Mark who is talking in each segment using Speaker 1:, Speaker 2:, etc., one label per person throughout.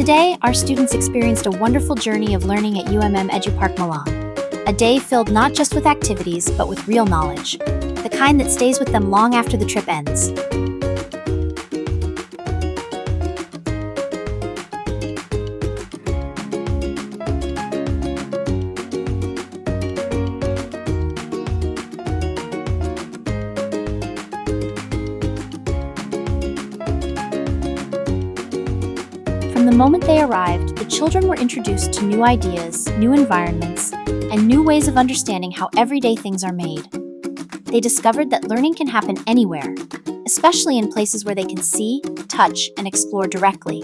Speaker 1: Today, our students experienced a wonderful journey of learning at UMM EduPark Malang. A day filled not just with activities, but with real knowledge, the kind that stays with them long after the trip ends. From the moment they arrived, the children were introduced to new ideas, new environments, and new ways of understanding how everyday things are made. They discovered that learning can happen anywhere, especially in places where they can see, touch, and explore directly.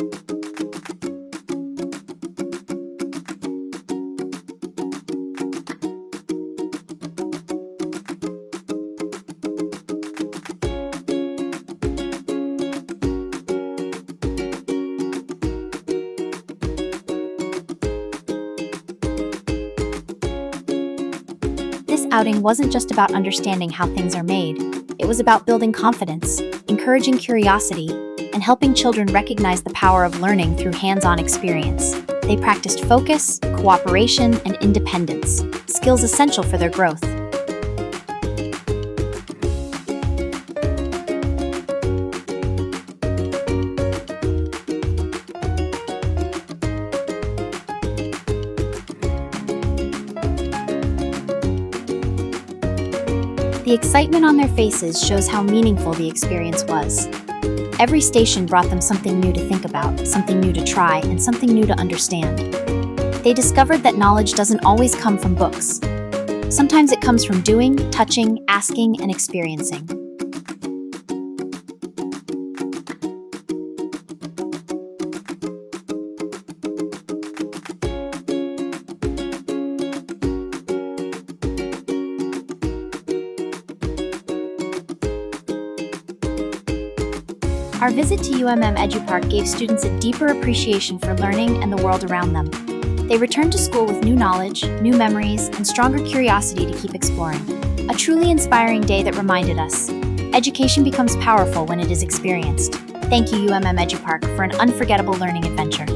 Speaker 1: This outing wasn't just about understanding how things are made. It was about building confidence, encouraging curiosity, and helping children recognize the power of learning through hands-on experience. They practiced focus, cooperation, and independence, skills essential for their growth. The excitement on their faces shows how meaningful the experience was. Every station brought them something new to think about, something new to try, and something new to understand. They discovered that knowledge doesn't always come from books. Sometimes it comes from doing, touching, asking, and experiencing. Our visit to UMM EduPark gave students a deeper appreciation for learning and the world around them. They returned to school with new knowledge, new memories, and stronger curiosity to keep exploring. A truly inspiring day that reminded us, education becomes powerful when it is experienced. Thank you, UMM EduPark, for an unforgettable learning adventure.